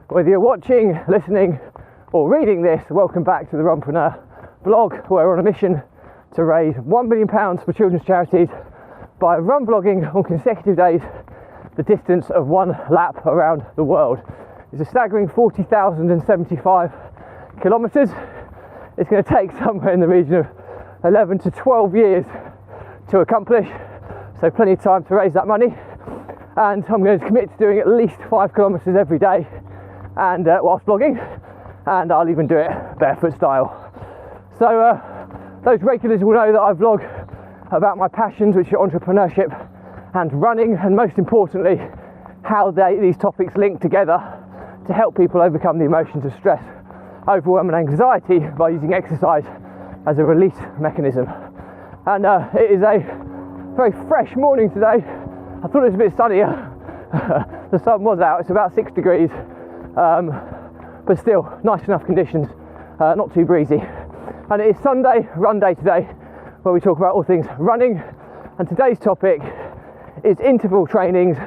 Whether you're watching, listening or reading this, welcome back to the Runpreneur blog, where we're on a mission to raise £1 million for children's charities by run vlogging on consecutive days the distance of one lap around the world. It's a staggering 40,075 kilometres. It's going to take somewhere in the region of 11 to 12 years to accomplish, so plenty of time to raise that money. And I'm going to commit to doing at least 5 kilometres every day and whilst vlogging, and I'll even do it barefoot style. So those regulars will know that I vlog about my passions, which are entrepreneurship and running, and most importantly how these topics link together to help people overcome the emotions of stress, overwhelm and anxiety by using exercise as a release mechanism. And it is a very fresh morning today. I thought it was a bit sunnier. The sun was out, it's about 6 degrees, but still nice enough conditions, not too breezy. And it is Sunday run day today, where we talk about all things running, and today's topic is interval trainings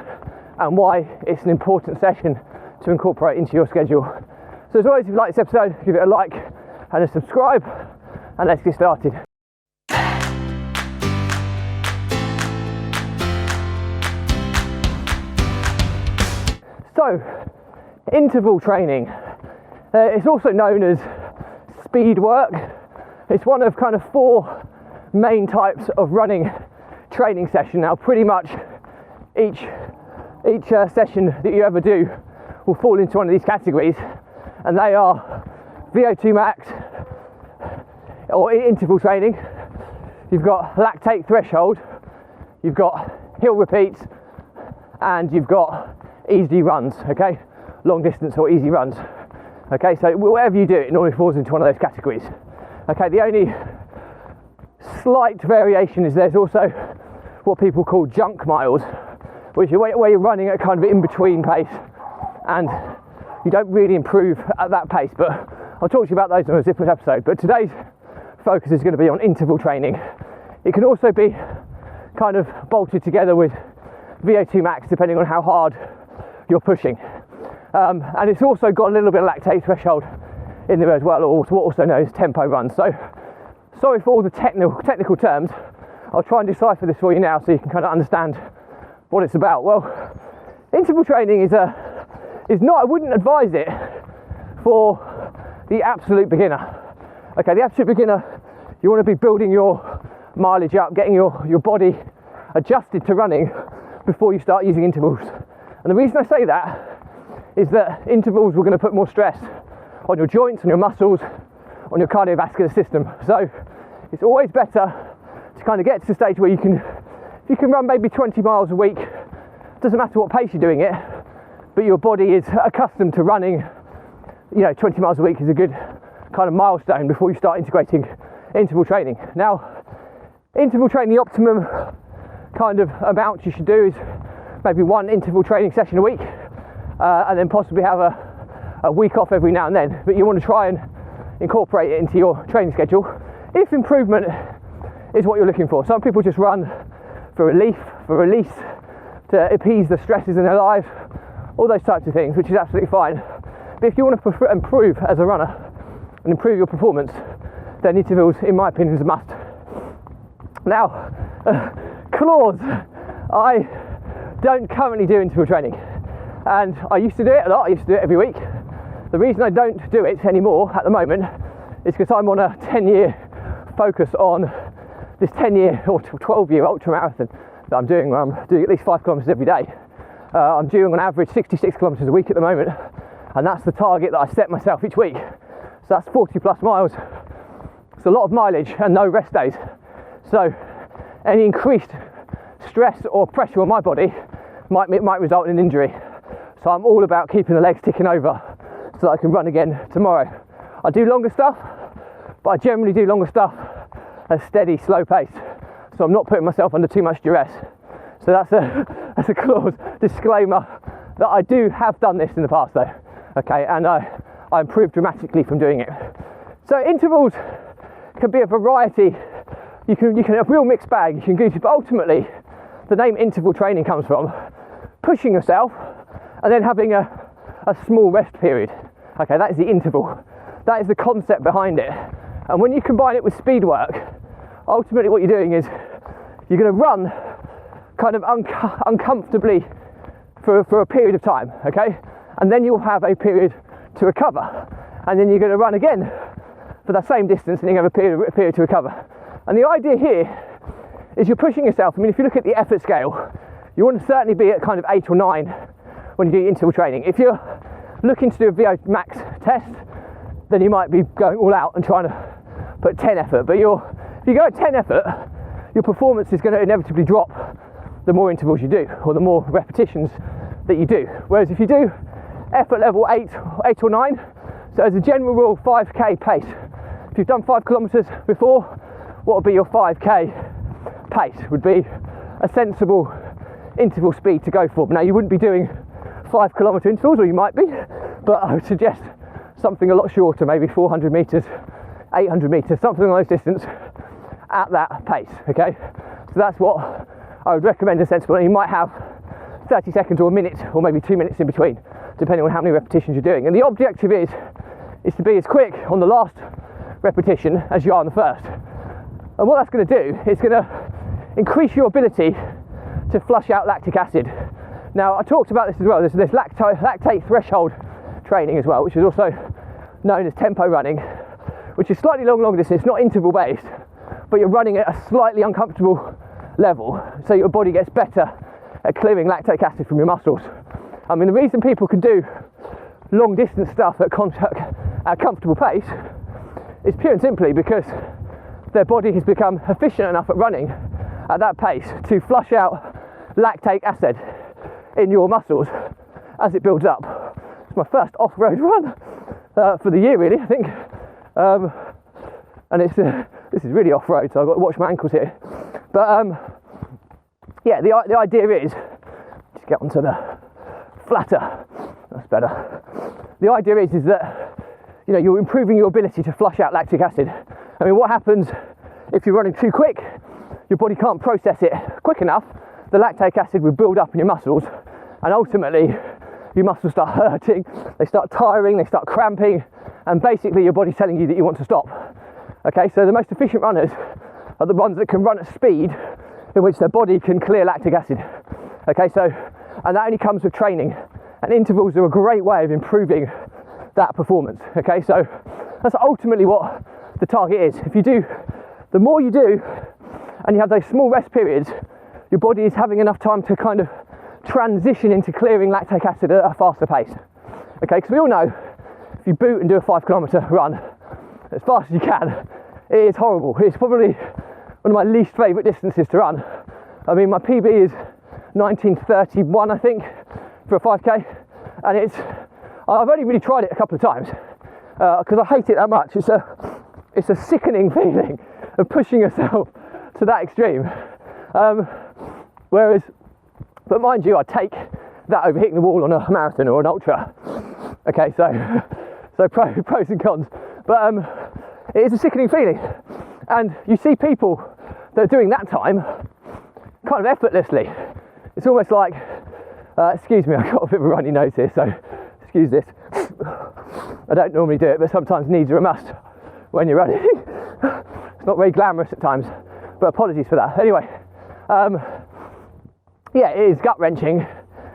and why it's an important session to incorporate into your schedule. So as always, if you like this episode, give it a like and a subscribe, and let's get started. So, interval training, it's also known as speed work. It's one of kind of 4 main types of running training session. Now pretty much each session that you ever do will fall into one of these categories, and they are VO2 max or interval training. You've got lactate threshold, you've got hill repeats, and you've got easy runs, okay? Long distance or easy runs. Okay, so whatever you do, it normally falls into one of those categories. Okay, the only slight variation is there's also what people call junk miles, which is where you're running at kind of in-between pace and you don't really improve at that pace, but I'll talk to you about those in a different episode. But today's focus is going to be on interval training. It can also be kind of bolted together with VO2 max depending on how hard you're pushing, and it's also got a little bit of lactate threshold in there as well, or what's also known as tempo runs. So sorry for all the technical terms. I'll try and decipher this for you now so you can kind of understand what it's about. Well, interval training is not, I wouldn't advise it for the absolute beginner. Okay, the absolute beginner, you want to be building your mileage up, getting your body adjusted to running before you start using intervals. And the reason I say that is that intervals were going to put more stress on your joints, on your muscles, on your cardiovascular system. So it's always better to kind of get to the stage where you can run maybe 20 miles a week. Doesn't matter what pace you're doing it, but your body is accustomed to running, 20 miles a week is a good kind of milestone before you start integrating interval training. Now, interval training, the optimum kind of amount you should do is maybe 1 interval training session a week, and then possibly have a week off every now and then. But you want to try and incorporate it into your training schedule if improvement is what you're looking for. Some people just run for relief, for release, to appease the stresses in their life, all those types of things, which is absolutely fine. But if you want to improve as a runner and improve your performance, then intervals, in my opinion, is a must. Now, clause, I don't currently do interval training, and I used to do it a lot. I used to do it every week. The reason I don't do it anymore at the moment is because I'm on a 10-year focus on this 10-year or 12-year ultra marathon that I'm doing, where I'm doing at least 5 kilometres every day. I'm doing on average 66 kilometres a week at the moment, and that's the target that I set myself each week. So that's 40 plus miles. It's a lot of mileage and no rest days. So any increased stress or pressure on my body might result in injury. So I'm all about keeping the legs ticking over so that I can run again tomorrow. I do longer stuff, but I generally do longer stuff at a steady, slow pace. So I'm not putting myself under too much duress. So that's a clause, disclaimer, that I do have done this in the past though. Okay, and I improved dramatically from doing it. So intervals can be a variety. You can a real mixed bag. You can go to, but ultimately, the name interval training comes from pushing yourself and then having a a small rest period. Okay, that is the interval. That is the concept behind it. And when you combine it with speed work, ultimately what you're doing is you're going to run kind of uncomfortably for a period of time, okay? And then you'll have a period to recover. And then you're going to run again for that same distance, and you have a period to recover. And the idea here is you're pushing yourself. I mean, if you look at the effort scale, you want to certainly be at kind of 8 or 9 when you do interval training. If you're looking to do a VO max test, then you might be going all out and trying to put 10 effort. But if you go at 10 effort, your performance is going to inevitably drop the more intervals you do, or the more repetitions that you do. Whereas if you do effort level 8 or 9, so as a general rule, 5k pace. If you've done 5 kilometers before, what would be your 5k pace? Would be a sensible interval speed to go for. Now, you wouldn't be doing 5 kilometer intervals, or you might be, but I would suggest something a lot shorter, maybe 400 meters, 800 meters, something like this distance at that pace, okay? So that's what I would recommend as sensible. And you might have 30 seconds or a minute, or maybe 2 minutes in between, depending on how many repetitions you're doing. And the objective is to be as quick on the last repetition as you are on the first. And what that's going to do is going to increase your ability to flush out lactic acid. Now, I talked about this as well. There's this lactate threshold training as well, which is also known as tempo running, which is slightly long distance. It's not interval based, but you're running at a slightly uncomfortable level, so your body gets better at clearing lactic acid from your muscles. I mean, the reason people can do long distance stuff at a comfortable pace is pure and simply because their body has become efficient enough at running at that pace to flush out lactic acid in your muscles as it builds up. It's my first off-road run for the year, really, I think. And this is really off-road, so I've got to watch my ankles here. But yeah, the idea is, just get onto the flatter, that's better. The idea is that, you know, you're improving your ability to flush out lactic acid. I mean, what happens if you're running too quick? Your body can't process it quick enough. The lactic acid will build up in your muscles, and ultimately your muscles start hurting, they start tiring, they start cramping, and basically your body's telling you that you want to stop. Okay, so the most efficient runners are the ones that can run at speed in which their body can clear lactic acid. Okay, so, and that only comes with training, and intervals are a great way of improving that performance. Okay, so that's ultimately what the target is. If you do, the more you do, and you have those small rest periods, your body is having enough time to kind of transition into clearing lactic acid at a faster pace. Okay, because we all know if you boot and do a 5 kilometer run as fast as you can, it is horrible. It's probably one of my least favourite distances to run. I mean, my PB is 19:31, I think, for a 5k, and I've only really tried it a couple of times because I hate it that much. It's a sickening feeling of pushing yourself to that extreme. But mind you, I take that over hitting the wall on a marathon or an ultra. Okay, so pros and cons. But it is a sickening feeling, and you see people that are doing that time kind of effortlessly. It's almost like, excuse me, I've got a bit of a runny nose here, so excuse this. I don't normally do it, but sometimes needs are a must when you're running. It's not very glamorous at times, but apologies for that. Anyway, yeah, it is gut-wrenching,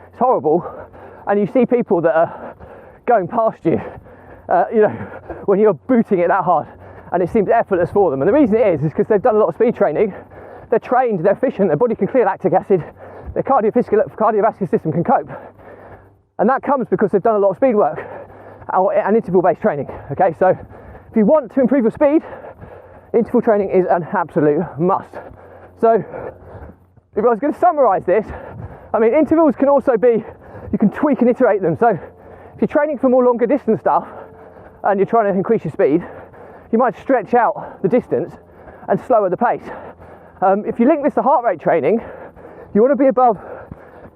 it's horrible, and you see people that are going past you, you know, when you're booting it that hard, and it seems effortless for them. And the reason it is because they've done a lot of speed training, they're trained, they're efficient, their body can clear lactic acid, their cardiovascular system can cope. And that comes because they've done a lot of speed work and interval-based training, okay? So if you want to improve your speed, interval training is an absolute must. So if I was going to summarise this, I mean, intervals can also be, you can tweak and iterate them. So if you're training for more longer distance stuff and you're trying to increase your speed, you might stretch out the distance and slower the pace. If you link this to heart rate training, you want to be above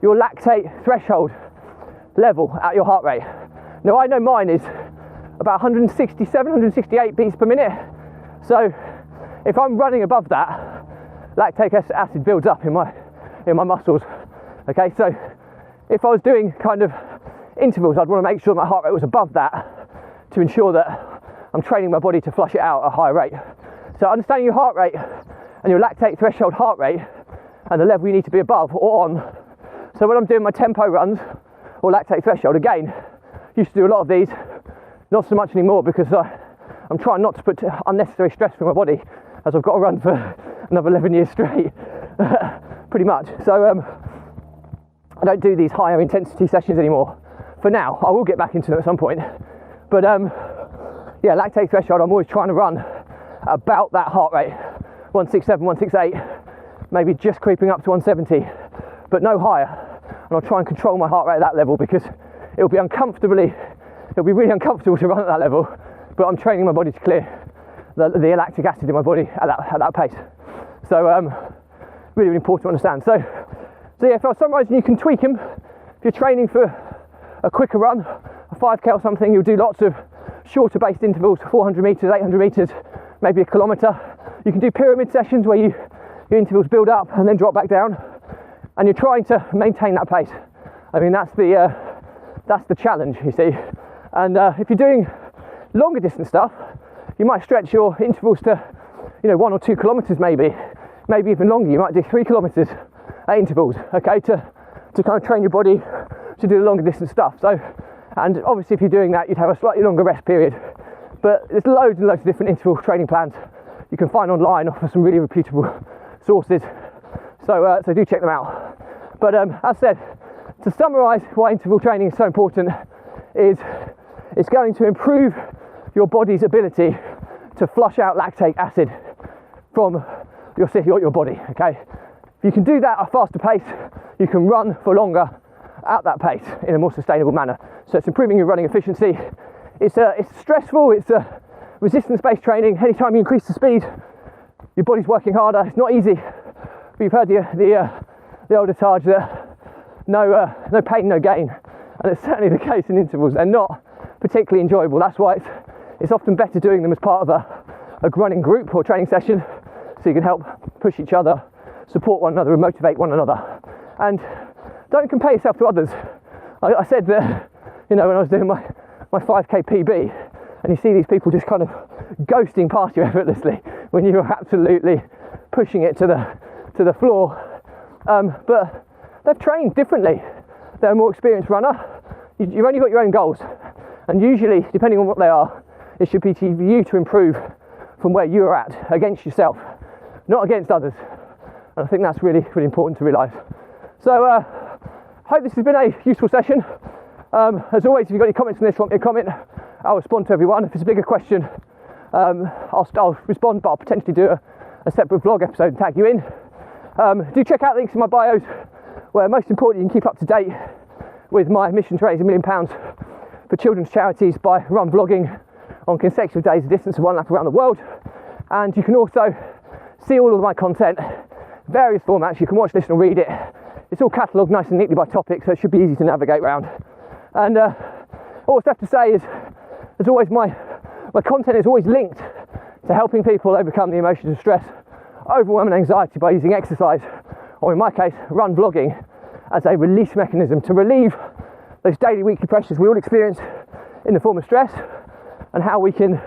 your lactate threshold level at your heart rate. Now, I know mine is about 167, 168 beats per minute. So if I'm running above that, lactic acid builds up in my muscles. Okay, so if I was doing kind of intervals, I'd want to make sure my heart rate was above that to ensure that I'm training my body to flush it out at a higher rate. So understanding your heart rate and your lactate threshold heart rate and the level you need to be above or on. So when I'm doing my tempo runs or lactate threshold, again, used to do a lot of these, not so much anymore because I'm trying not to put unnecessary stress through my body as I've got to run for another 11 years straight, pretty much. So I don't do these higher intensity sessions anymore. For now, I will get back into them at some point. But yeah, lactate threshold, I'm always trying to run about that heart rate, 167, 168, maybe just creeping up to 170, but no higher. And I'll try and control my heart rate at that level because it'll be really uncomfortable to run at that level, but I'm training my body to clear the lactic acid in my body at that pace. So really, really important to understand. So yeah, if I was summarising, you can tweak them. If you're training for a quicker run, a 5k or something, you'll do lots of shorter based intervals, 400 metres, 800 metres, maybe a kilometre. You can do pyramid sessions where your intervals build up and then drop back down, and you're trying to maintain that pace. I mean, that's the challenge, you see. And if you're doing longer distance stuff, you might stretch your intervals to 1 or 2 kilometres, maybe even longer. You might do 3 kilometres at intervals, okay, to kind of train your body to do the longer distance stuff. So, and obviously if you're doing that, you'd have a slightly longer rest period, but there's loads and loads of different interval training plans you can find online off of some really reputable sources, so do check them out. But as said, to summarise why interval training is so important is it's going to improve your body's ability to flush out lactate acid from your body, okay? If you can do that at a faster pace, you can run for longer at that pace in a more sustainable manner. So it's improving your running efficiency. It's stressful, it's resistance-based training. Anytime you increase the speed, your body's working harder. It's not easy. We've heard the old adage that no pain, no gain. And it's certainly the case in intervals. They're not particularly enjoyable. That's why it's often better doing them as part of a running group or training session, so you can help push each other, support one another and motivate one another. And don't compare yourself to others. I said that, when I was doing my 5k PB, and you see these people just kind of ghosting past you effortlessly when you are absolutely pushing it to the floor. But they've trained differently. They're a more experienced runner. You've only got your own goals, and usually, depending on what they are, it should be to you to improve from where you're at against yourself, not against others. And I think that's really, really important to realise. So hope this has been a useful session. As always, if you've got any comments on this, want me a comment, I'll respond to everyone. If it's a bigger question, I'll respond, but I'll potentially do a separate vlog episode and tag you in. Do check out links in my bios, where most importantly you can keep up to date with my mission to raise £1 million for children's charities by run vlogging on consecutive days, a distance of 1 lap around the world. And you can also see all of my content, various formats. You can watch, listen, or read it. It's all catalogued nice and neatly by topic, so it should be easy to navigate around. And all I have to say is, as always, my content is always linked to helping people overcome the emotions of stress, overwhelm and anxiety by using exercise, or in my case, run vlogging, as a release mechanism to relieve those daily, weekly pressures we all experience in the form of stress, and how we can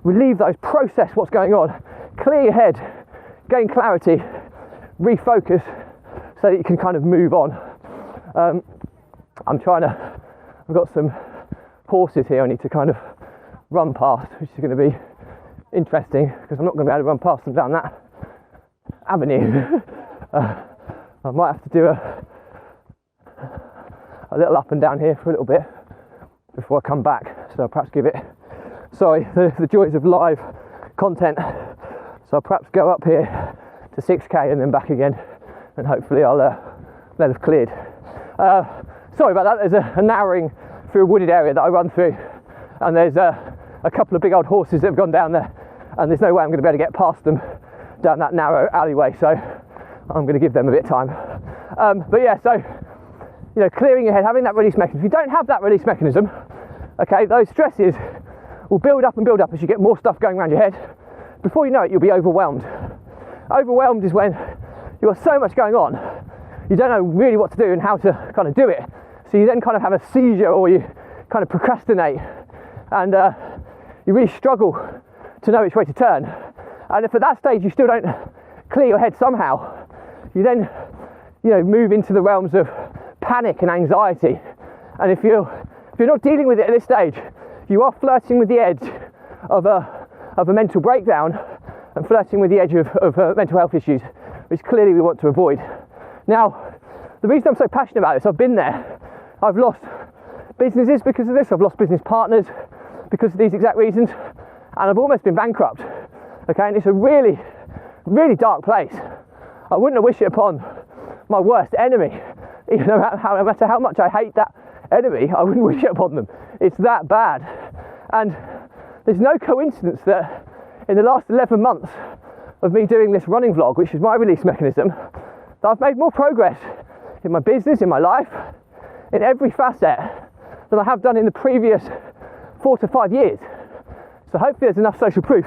relieve those, process what's going on, clear your head, gain clarity, refocus, so that you can kind of move on. I've got some horses here I need to kind of run past, which is going to be interesting because I'm not going to be able to run past them down that avenue. I might have to do a little up and down here for a little bit before I come back, so I'll perhaps give it, the joys of live content, so I'll perhaps go up here to 6k and then back again, and hopefully they'll have cleared. Sorry about that. There's a narrowing through a wooded area that I run through, and there's a couple of big old horses that have gone down there, and there's no way I'm going to be able to get past them down that narrow alleyway, so I'm going to give them a bit of time. But yeah, so clearing your head, having that release mechanism. If you don't have that release mechanism, okay, those stresses will build up and build up as you get more stuff going around your head. Before you know it, you'll be overwhelmed. Overwhelmed is when you've got so much going on, you don't know really what to do and how to kind of do it. So you then kind of have a seizure, or you kind of procrastinate, and you really struggle to know which way to turn. And if at that stage you still don't clear your head somehow, you then, move into the realms of panic and anxiety. And if you're not dealing with it at this stage, you are flirting with the edge of a mental breakdown and flirting with the edge of mental health issues, which clearly we want to avoid. Now, the reason I'm so passionate about this, I've been there. I've lost businesses because of this. I've lost business partners because of these exact reasons, and I've almost been bankrupt. Okay, and it's a really, really dark place. I wouldn't wish it upon my worst enemy. No matter how much I hate that enemy, I wouldn't wish it upon them. It's that bad. And there's no coincidence that in the last 11 months of me doing this running vlog, which is my release mechanism, that I've made more progress in my business, in my life, in every facet than I have done in the previous 4 to 5 years. So hopefully there's enough social proof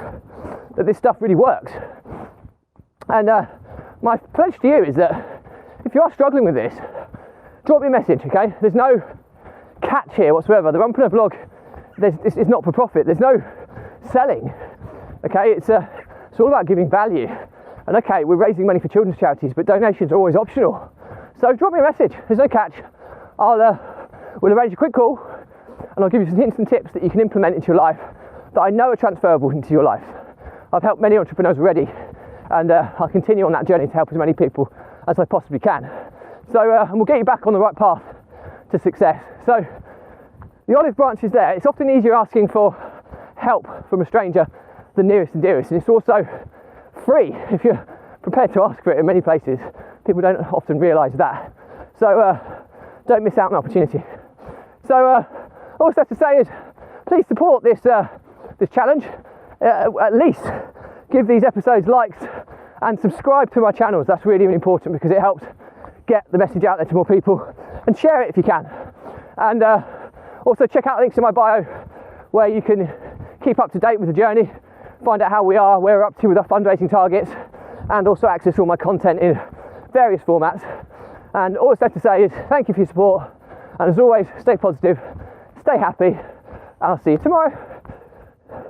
that this stuff really works. And my pledge to you is that if you are struggling with this, drop me a message, okay? There's no catch here whatsoever. The Runpreneur vlog, it's not for profit. There's no selling, okay? It's all about giving value. And okay, we're raising money for children's charities, but donations are always optional. So drop me a message. There's no catch. We'll arrange a quick call, and I'll give you some hints and tips that you can implement into your life that I know are transferable into your life. I've helped many entrepreneurs already, and I'll continue on that journey to help as many people as I possibly can. So, and we'll get you back on the right path to success. So, the olive branch is there. It's often easier asking for help from a stranger than nearest and dearest, and it's also free if you're prepared to ask for it in many places. People don't often realise that. So, don't miss out on the opportunity. So, all I have to say is, please support this challenge. At least give these episodes likes and subscribe to my channels. That's really, really important because it helps get the message out there to more people, and share it if you can. And also check out the links in my bio where you can keep up to date with the journey, find out how where we're up to with our fundraising targets, and also access all my content in various formats. And all I have to say is thank you for your support, and as always, stay positive, stay happy, and I'll see you tomorrow.